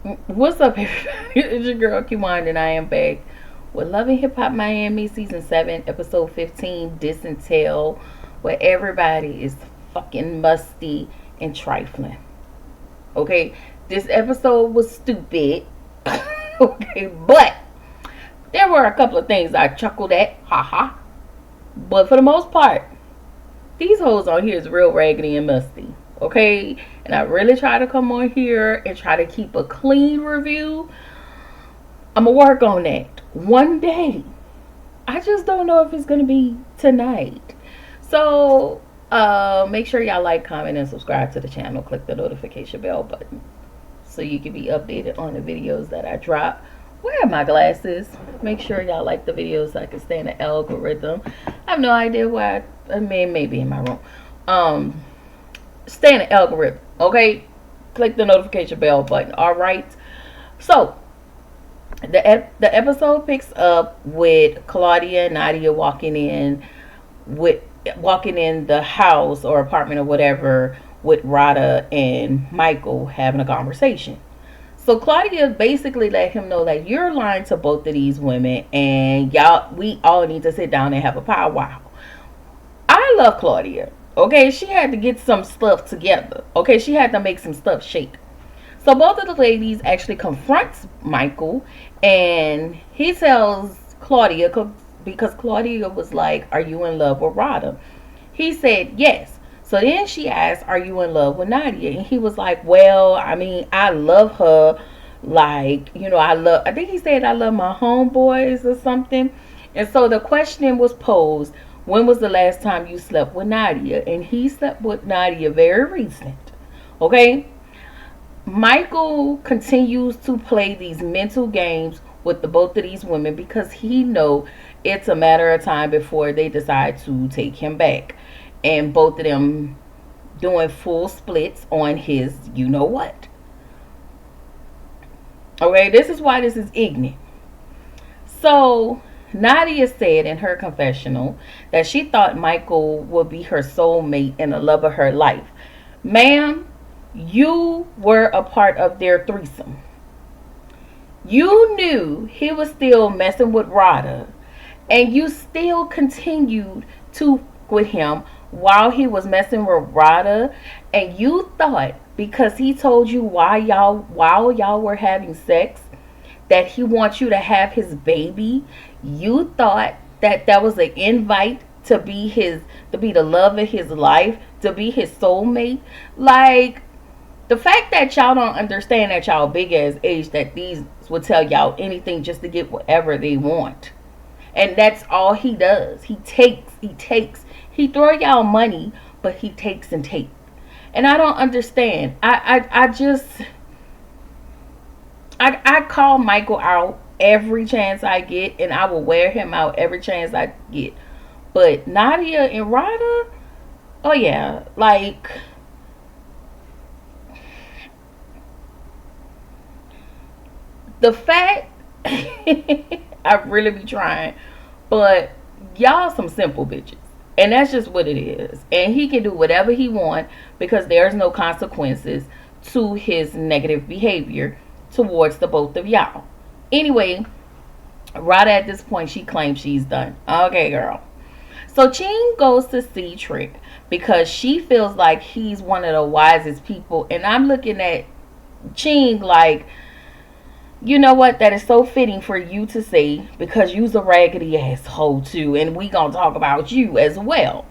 What's up, everybody? It's your girl Kiwan, and I am back with Love and Hip Hop Miami Season 7, Episode 15, Diss and Tell, where everybody is fucking musty and trifling. Okay? This episode was stupid. Okay, but there were a couple of things I chuckled at. Haha. But for the most part, these hoes on here is real raggedy and musty. Okay? And I really try to come on here and try to keep a clean review. I'm gonna work on that one day. I just don't know if it's gonna be tonight. So make sure y'all like, comment, and subscribe to the channel. Click the notification bell button so you can be updated on the videos that I drop. Where are my glasses? Make sure y'all like the videos so I can stay in the algorithm. I have no idea why. I mean, maybe in my room. Stay in the algorithm, okay? Click the notification bell button. All right. So the episode picks up with Claudia and Nadia walking in the house or apartment or whatever with Rada and Michael having a conversation. So Claudia basically let him know that you're lying to both of these women, and we all need to sit down and have a powwow. I love Claudia. Okay, she had to get some stuff together. Okay, she had to make some stuff shake. So both of the ladies actually confronts Michael, and he tells Claudia, because Claudia was like, "Are you in love with Rada?" He said yes. So then she asked, "Are you in love with Nadia?" And he was like, "Well, I mean, I love her. Like, I think he said, I love my homeboys or something." And so the question was posed, when was the last time you slept with Nadia? And he slept with Nadia very recent. Okay? Michael continues to play these mental games with the both of these women because he know it's a matter of time before they decide to take him back. And both of them doing full splits on his you know what. Okay, this is why this is ignorant. So Nadia said in her confessional that she thought Michael would be her soulmate and the love of her life. Ma'am, you were a part of their threesome. You knew he was still messing with Rada, and you still continued to with him while he was messing with Rada, and you thought because he told you while y'all were having sex that he wants you to have his baby, you thought that that was an invite to be the love of his life, to be his soulmate. Like, the fact that y'all don't understand that y'all big ass age, that these will tell y'all anything just to get whatever they want. And that's all he does. He throw y'all money, but he takes and takes. And I don't understand. I call Michael out every chance I get, and I will wear him out every chance I get. But Nadia and Rada, oh yeah, like, the fact I really be trying, but y'all some simple bitches. And that's just what it is. And he can do whatever he want because there's no consequences to his negative behavior towards the both of y'all. Anyway, right at this point, she claims she's done. Okay, girl. So Ching goes to see Trick because she feels like he's one of the wisest people. And I'm looking at Ching like, you know what? That is so fitting for you to say because you's a raggedy asshole too. And we gonna talk about you as well.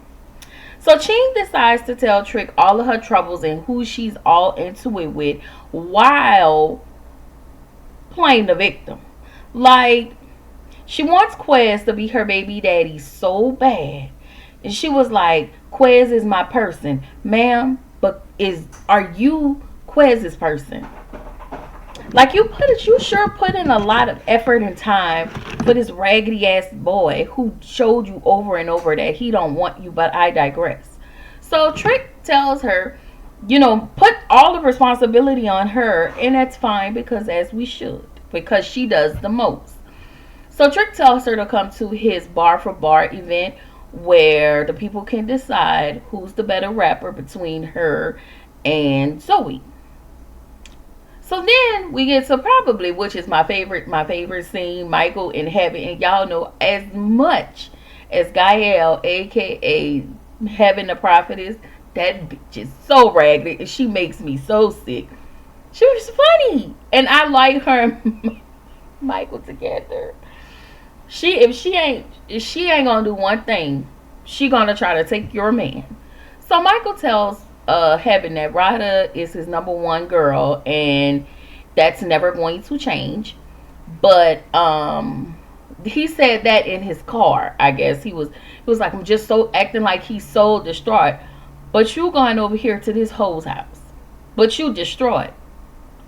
So Ching decides to tell Trick all of her troubles and who she's all into it with while playing the victim. Like, she wants Quez to be her baby daddy so bad. And she was like, Quez is my person. Ma'am, but are you Quez's person? Like, you sure put in a lot of effort and time for this raggedy ass boy who showed you over and over that he don't want you, but I digress. So Trick tells her, put all the responsibility on her, and that's fine because as we should, because she does the most. So Trick tells her to come to his bar for bar event where the people can decide who's the better rapper between her and Zoe. So then we get to probably, which is my favorite scene, Michael in heaven. And y'all know, as much as Gael, aka Heaven the Prophetess, that bitch is so raggedy and she makes me so sick. She was funny. And I like her and Michael together. If she ain't gonna do one thing, she gonna try to take your man. So Michael tells Heaven that Rada is his number one girl, and that's never going to change. But he said that in his car. I guess he was like, I'm just so acting like he's so distraught. But you going over here to this hoe's house, but you distraught.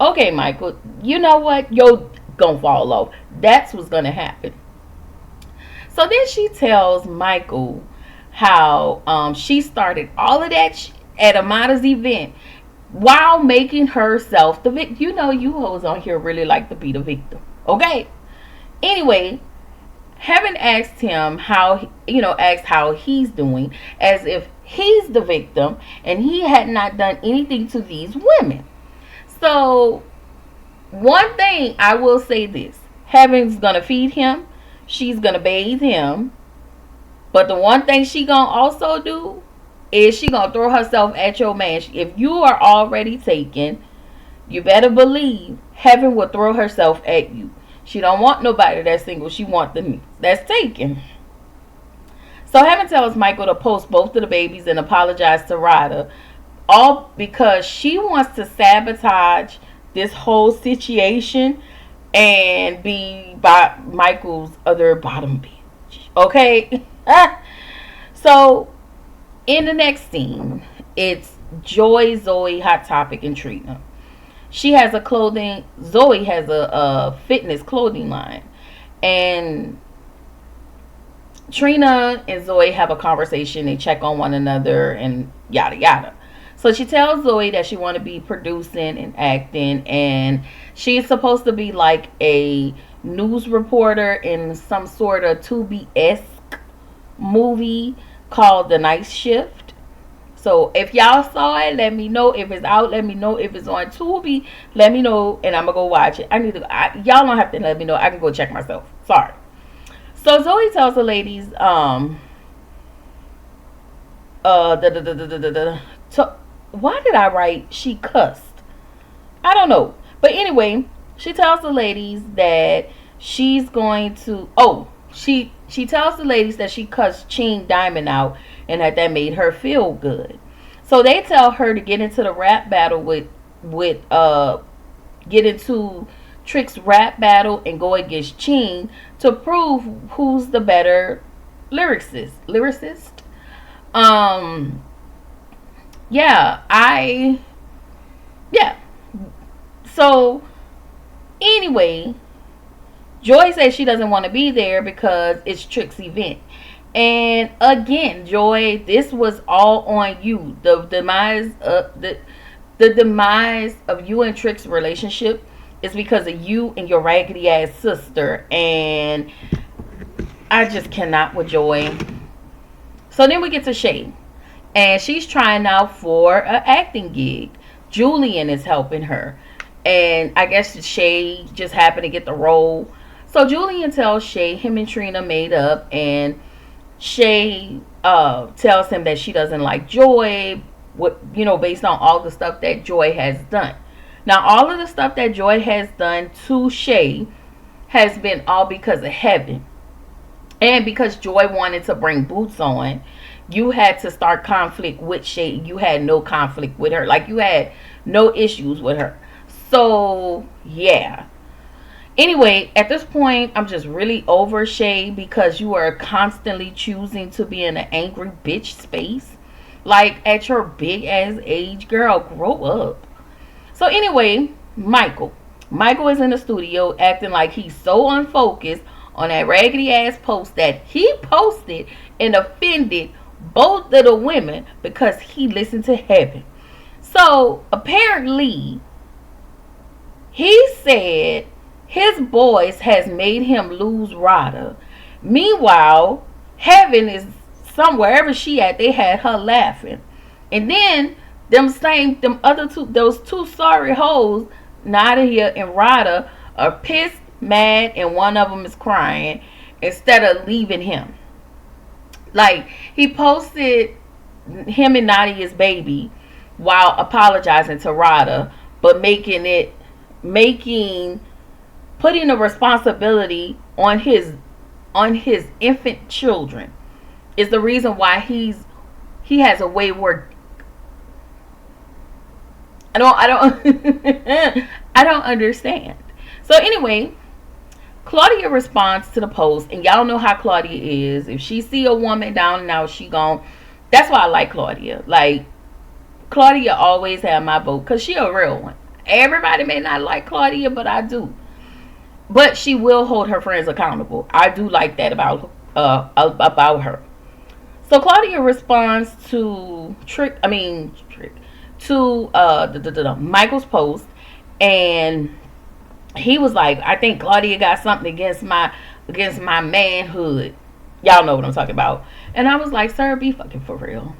Okay, Michael, you know what? Yo, gonna fall off. That's what's gonna happen. So then she tells Michael how she started all of that at Amada's event while making herself the victim. You know, you hoes on here really like to be the victim. Okay. Anyway, Heaven asked him asked how he's doing, as if he's the victim and he had not done anything to these women. So, one thing I will say this: Heaven's gonna feed him, she's gonna bathe him, but the one thing she gonna also do is she gonna throw herself at your man. If you are already taken, you better believe Heaven will throw herself at you. She don't want nobody that's single. She want the that's taken. So Heaven tells Michael to post both of the babies and apologize to Rada, all because she wants to sabotage this whole situation and be by Michael's other bottom bitch. Okay? So in the next scene, it's Joy, Zoe, Hot Topic, and Trina. Zoe has a fitness clothing line. And Trina and Zoe have a conversation. They check on one another and yada yada. So she tells Zoe that she want to be producing and acting, and she's supposed to be like a news reporter in some sort of Tubi-esque movie called The Night Shift. So if y'all saw it, let me know. If it's out, let me know. If it's on Tubi, let me know, and I'm gonna go watch it. Y'all don't have to let me know. I can go check myself. Sorry. So Zoe tells the ladies, why did I write she cussed? I don't know. But anyway, she tells the ladies that she's going to, she tells the ladies that she cussed Ching Diamond out and that made her feel good. So they tell her to get into the rap battle get into Trick's rap battle and go against Ching to prove who's the better lyricist. Yeah. So anyway, Joy says she doesn't want to be there because it's Trick's event. And again, Joy, this was all on you. The demise of you and Trick's relationship is because of you and your raggedy ass sister. And I just cannot with Joy. So then we get to Shay. And she's trying out for an acting gig. Julian is helping her. And I guess Shay just happened to get the role. So Julian tells Shay him and Trina made up. And Shay tells him that she doesn't like Joy. Based on all the stuff that Joy has done. Now, all of the stuff that Joy has done to Shay has been all because of Heaven. And because Joy wanted to bring Boots on, you had to start conflict with Shay. You had no conflict with her. Like, you had no issues with her. So, yeah. Anyway, at this point, I'm just really over Shay because you are constantly choosing to be in an angry bitch space. Like, at your big ass age, girl, grow up. So anyway, Michael is in the studio acting like he's so unfocused on that raggedy ass post that he posted and offended both of the women because he listened to Heaven. So apparently he said his voice has made him lose Rada. Meanwhile, Heaven is somewhere, wherever she at, they had her laughing. And then those two sorry hoes Nadia and Rada are pissed, mad, and one of them is crying instead of leaving him. Like, he posted him and Nadia's baby while apologizing to Rada, but making putting the responsibility on his infant children is the reason why he has a wayward. I don't I don't understand. So anyway, Claudia responds to the post, and y'all know how Claudia is. If she see a woman down and out, she gon' that's why I like Claudia. Like, Claudia always had my vote because she a real one. Everybody may not like Claudia, but I do. But she will hold her friends accountable. I do like that about her. So Claudia responds to Michael's post, and he was like, I think Claudia got something against my manhood. Y'all know what I'm talking about. And I was like, sir, be fucking for real.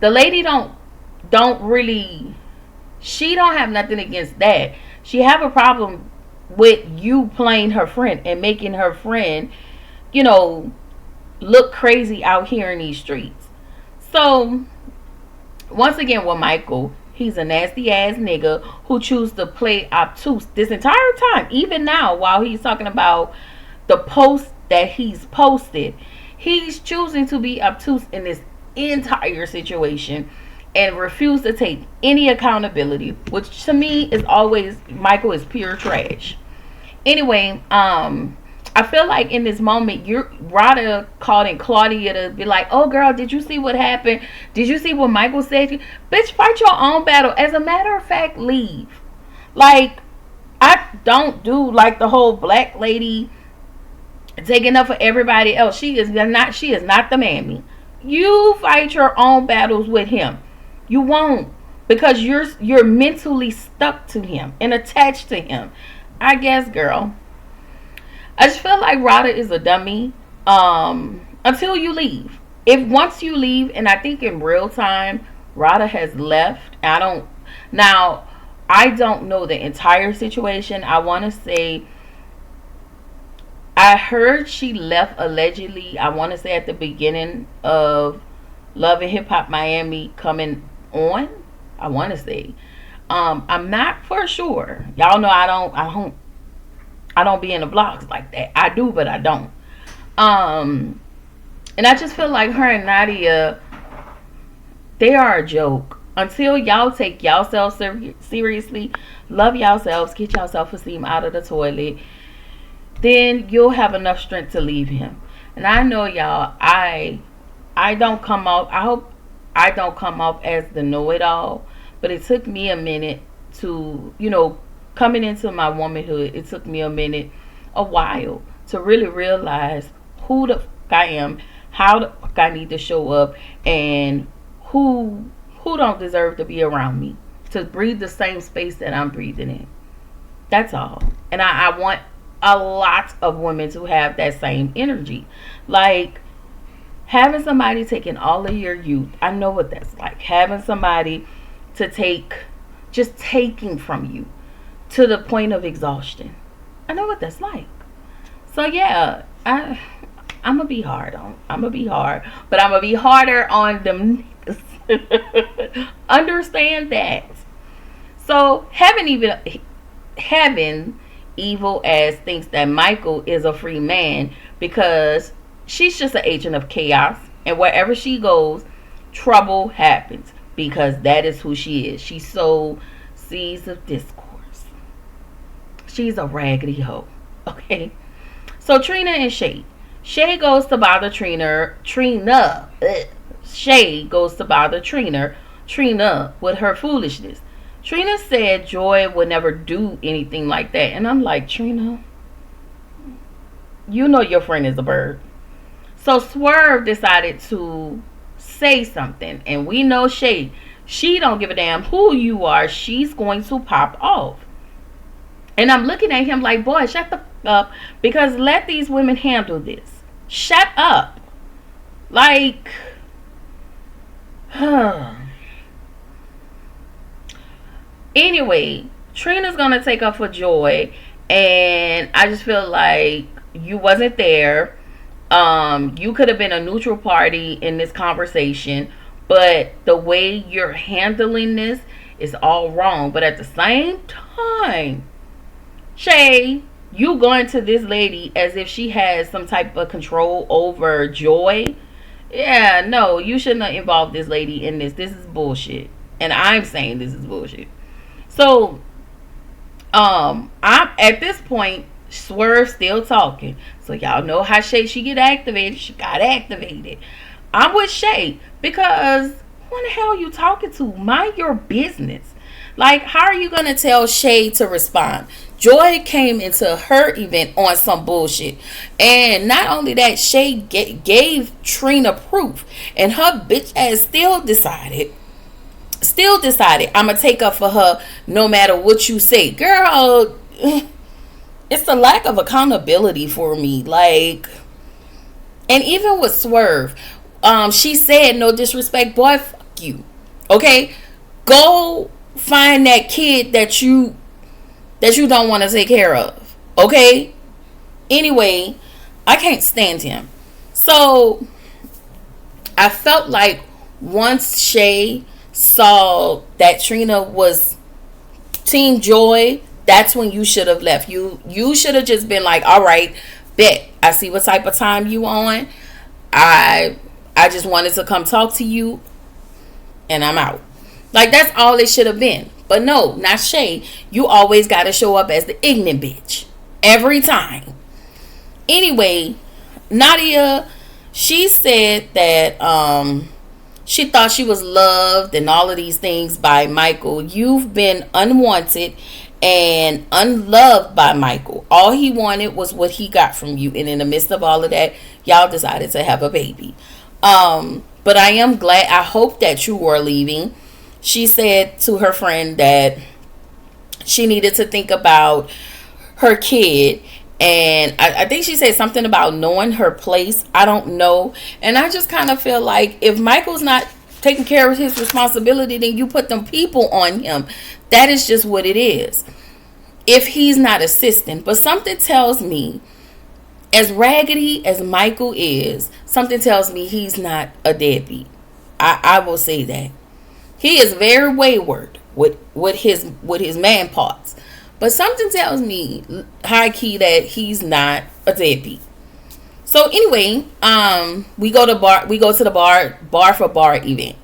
The lady don't really, she don't have nothing against that. She have a problem with you playing her friend and making her friend, you know, look crazy out here in these streets. So once again with Michael, he's a nasty ass nigga who chooses to play obtuse this entire time. Even now, while he's talking about the post that he's posted, he's choosing to be obtuse in this entire situation and refuse to take any accountability, which to me is always, Michael is pure trash. Anyway, I feel like in this moment, Rada called in Claudia to be like, oh girl, did you see what happened? Did you see what Michael said? Bitch, fight your own battle. As a matter of fact, leave. Like, I don't do like the whole black lady taking up for everybody else. She is not the mammy. You fight your own battles with him. You won't, because you're mentally stuck to him and attached to him. I guess, girl. I just feel like Rada is a dummy until you leave. If once you leave, and I think in real time, Rada has left. I don't know the entire situation. I want to say I heard she left allegedly. I want to say at the beginning of Love and Hip Hop Miami coming on. I want to say. I'm not for sure. Y'all know I don't be in the vlogs like that. I do, but I don't. And I just feel like her and Nadia, they are a joke. Until y'all take yourselves seriously, love yourselves, get your self-esteem out of the toilet, then you'll have enough strength to leave him. And I know y'all, I don't come off, I hope I don't come off as the know-it-all, but it took me a minute to, coming into my womanhood, it took me a while to really realize who the fuck I am, how the fuck I need to show up, and who don't deserve to be around me, to breathe the same space that I'm breathing in. That's all. And I want a lot of women to have that same energy. Like, having somebody taking all of your youth, I know what that's like. Having somebody to taking from you to the point of exhaustion. I know what that's like. So yeah, I'm gonna be hard, but I'm gonna be harder on them niggas. Understand that. So having Evil as thinks that Michael is a free man because she's just an agent of chaos, and wherever she goes, trouble happens, because that is who she is. She sows seeds of discourse. She's a raggedy hoe. Okay. So Trina and Shay. Shay goes to bother Trina. Shay goes to bother Trina with her foolishness. Trina said Joy would never do anything like that. And I'm like, Trina, you know your friend is a bird. So Swerve decided to say something. And we know Shay, she don't give a damn who you are. She's going to pop off. And I'm looking at him like, boy, shut the f up. Because let these women handle this. Shut up. Like, anyway, Trina's gonna take up for Joy, and I just feel like you wasn't there. You could have been a neutral party in this conversation, but the way you're handling this is all wrong. But at the same time, Shay, you going to this lady as if she has some type of control over Joy. Yeah, no, you shouldn't have involved this lady in this. This is bullshit. And I'm saying this is bullshit. So, I'm at this point, Swerve still talking. So y'all know how Shay she get activated. She got activated. I'm with Shay because who the hell are you talking to? Mind your business. Like, how are you gonna tell Shay to respond? Joy came into her event on some bullshit, and not only that, Shay gave Trina proof, and her bitch ass still decided I'm gonna take up for her no matter what you say. Girl, it's the lack of accountability for me. Like, and even with Swerve, she said, no disrespect, boy, fuck you. Okay? Go find that kid that you don't want to take care of. Okay? Anyway, I can't stand him. So I felt like once Shay saw that Trina was Team Joy, that's when you should have left. You should have just been like, all right, bet. I see what type of time you on. I just wanted to come talk to you, and I'm out. Like, that's all it should have been. But no, not Shay. You always got to show up as the ignorant bitch. Every time. Anyway, Nadia, she said that she thought she was loved and all of these things by Michael. You've been unwanted and unloved by Michael. All he wanted was what he got from you. And in the midst of all of that, y'all decided to have a baby. But I am glad. I hope that you are leaving. She said to her friend that she needed to think about her kid. And I think she said something about knowing her place. I don't know. And I just kind of feel like if Michael's not taking care of his responsibility, then you put them people on him. That is just what it is. If he's not assisting. But something tells me, as raggedy as Michael is, something tells me he's not a deadbeat. I will say that. He is very wayward with his man parts. But something tells me, high key, that he's not a deadbeat. So anyway, we go to the bar for bar event.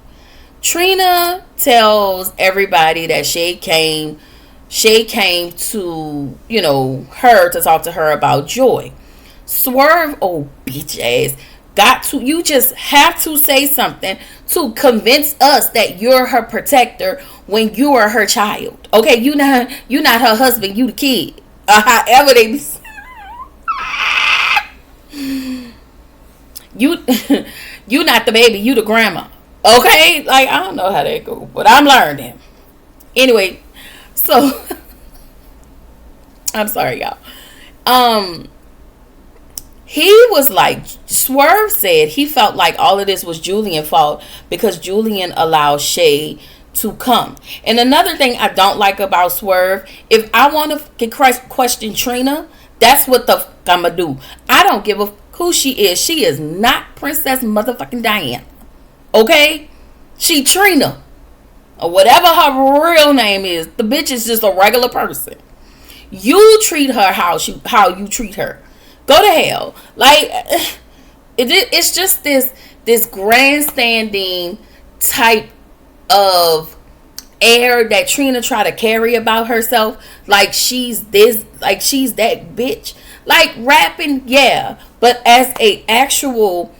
Trina tells everybody that Shay came to, her to talk to her about Joy. Swerve, oh bitch ass, you just have to say something to convince us that you're her protector when you are her child. Okay, you're not her husband, you the kid. However they you not the baby, you the grandma. Okay? Like, I don't know how that go, but I'm learning. Anyway, so I'm sorry, y'all. He was like, Swerve said he felt like all of this was Julian's fault because Julian allowed Shay to come. And another thing I don't like about Swerve, if I want to question Trina, that's what the fuck I'm gonna do. I don't give a who she is. She is not Princess motherfucking Diana. Okay? She Trina. Or whatever her real name is. The bitch is just a regular person. You treat her how you treat her. Go to hell. Like, it's just this grandstanding type of air that Trina try to carry about herself. Like she's this, like she's that bitch. Like rapping, yeah. But as an actual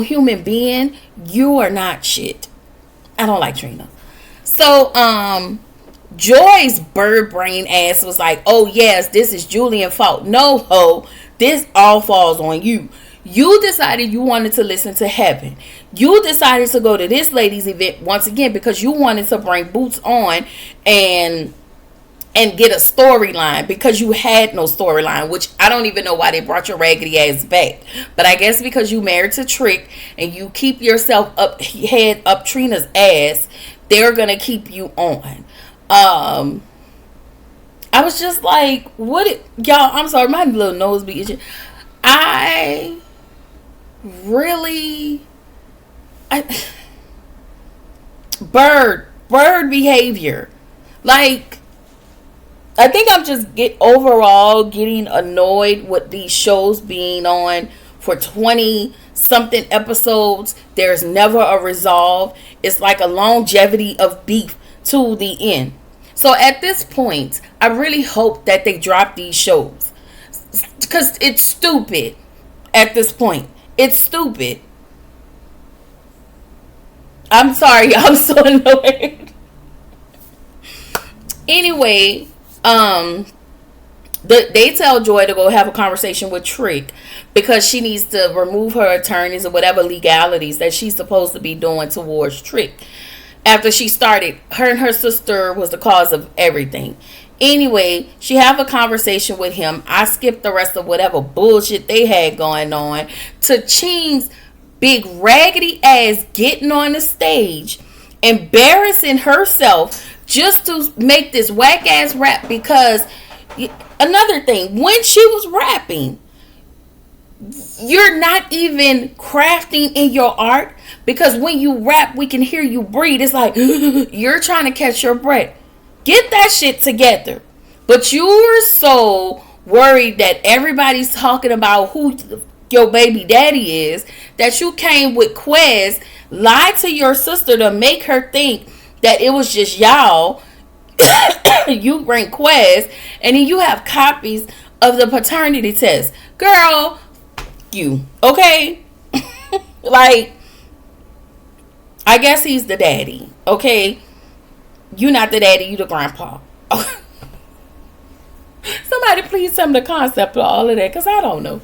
human being, you are not shit. I don't like Trina. So, Joy's bird brain ass was like, oh yes, this is Julian's fault. No, ho, this all falls on you. You decided you wanted to listen to Heaven. You decided to go to this lady's event once again because you wanted to bring Boots on and get a storyline because you had no storyline, which I don't even know why they brought your raggedy ass back. But I guess because you married to Trick and you keep yourself head up Trina's ass, they're gonna keep you on. I was just like, what y'all, I'm sorry, my little nose be itching. I really I bird behavior. Like, I think I'm just overall getting annoyed with these shows being on for 20 something episodes. There's never a resolve. It's like a longevity of beef to the end. So at this point, I really hope that they drop these shows, because it's stupid. At this point, it's stupid. I'm sorry, I'm so annoyed. Anyway, they tell Joy to go have a conversation with Trick because she needs to remove her attorneys or whatever legalities that she's supposed to be doing towards Trick. After she started, her and her sister was the cause of everything. Anyway, she have a conversation with him. I skipped the rest of whatever bullshit they had going on to Ching's big raggedy ass getting on the stage, embarrassing herself just to make this whack ass rap. Because another thing, when she was rapping, you're not even crafting in your art, because when you rap we can hear you breathe. It's like you're trying to catch your breath. Get that shit together. But you're so worried that everybody's talking about who your baby daddy is that you came with Quez, lied to your sister to make her think that it was just y'all. You bring Quez, and then you have copies of the paternity test. Girl, you okay? Like, I guess he's the daddy, okay? You not the daddy, you the grandpa. Somebody please tell me the concept of all of that, because I don't know.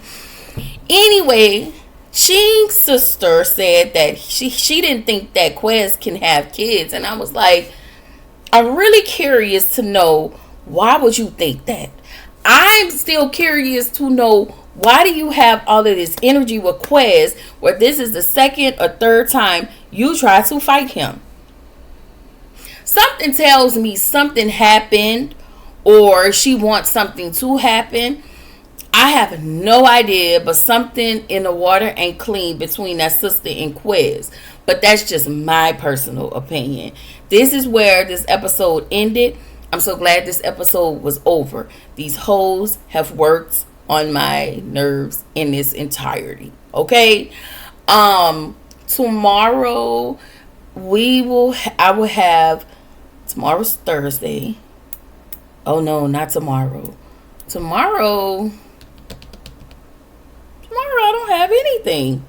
Anyway, Ching's sister said that she didn't think that Quez can have kids, and I was like, I'm really curious to know, why would you think that? I'm still curious to know, why do you have all of this energy with Quez where this is the second or third time you try to fight him? Something tells me something happened, or she wants something to happen. I have no idea, but something in the water ain't clean between that sister and Quez. But that's just my personal opinion. This is where this episode ended. I'm so glad this episode was over. These hoes have worked on my nerves in its entirety. Okay? Tomorrow I will have, tomorrow's Thursday. Oh no, not tomorrow. Tomorrow I don't have anything,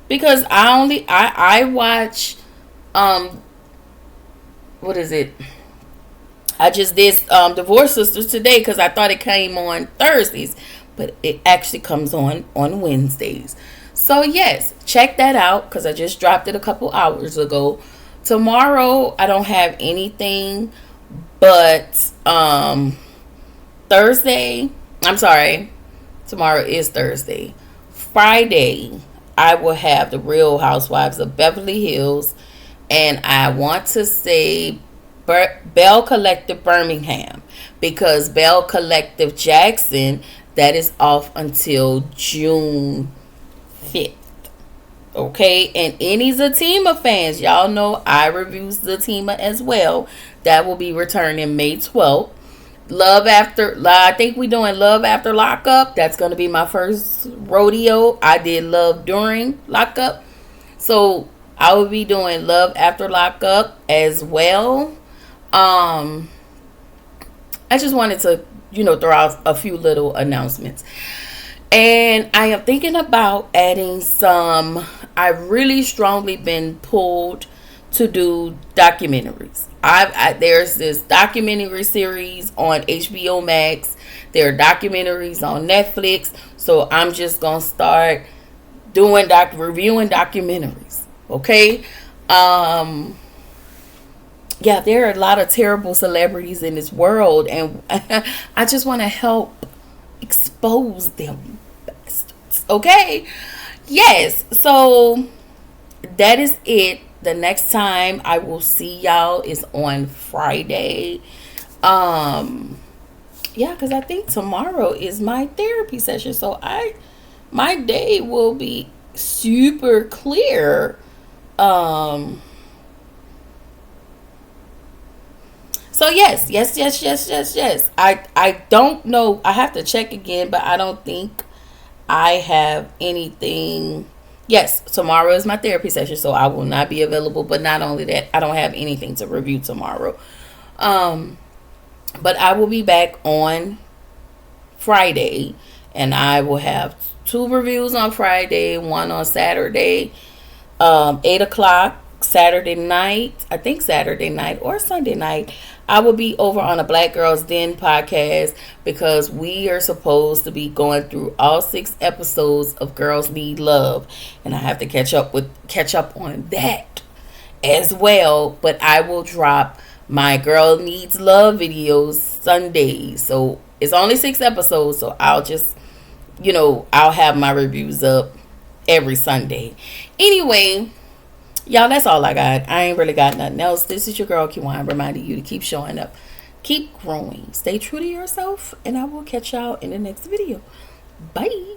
because I watch what is it? I just did Divorce Sisters today because I thought it came on Thursdays, but it actually comes on Wednesdays. So yes, check that out because I just dropped it a couple hours ago. Tomorrow I don't have anything, but Thursday, I'm sorry, tomorrow is Thursday. Friday, I will have The Real Housewives of Beverly Hills, and I want to say Bell Collective Birmingham, because Bell Collective Jackson, that is off until June 5th. Okay, and any Zatima fans, y'all know I review Zatima as well. That will be returning May 12th. I think we're doing Love After Lockup. That's going to be my first rodeo. I did Love during Lockup. So I will be doing Love After Lockup as well. I just wanted to, throw out a few little announcements. And I am thinking about adding some, I've really strongly been pulled to do documentaries. There's this documentary series on HBO Max. There are documentaries on Netflix. So I'm just going to start doing reviewing documentaries. Okay? Yeah, there are a lot of terrible celebrities in this world, and I just want to help expose them. Okay? Yes. So that is it. The next time I will see y'all is on Friday. Yeah, because I think tomorrow is my therapy session. So my day will be super clear. Um so yes. I don't know. I have to check again, but I don't think I have anything. Yes, tomorrow is my therapy session, so I will not be available. But not only that, I don't have anything to review tomorrow. Um, but I will be back on Friday, and I will have two reviews on Friday, one on Saturday, 8 o'clock Saturday night. I think Saturday night or Sunday night. I will be over on a Black Girls Den podcast because we are supposed to be going through all 6 episodes of Girls Need Love, and I have to catch up on that as well. But I will drop my Girl Needs Love videos Sundays, so it's only 6 episodes. So I'll just, I'll have my reviews up every Sunday. Anyway, y'all, that's all I got. I ain't really got nothing else. This is your girl Kiwan reminding you to keep showing up, keep growing, stay true to yourself, and I will catch y'all in the next video. Bye.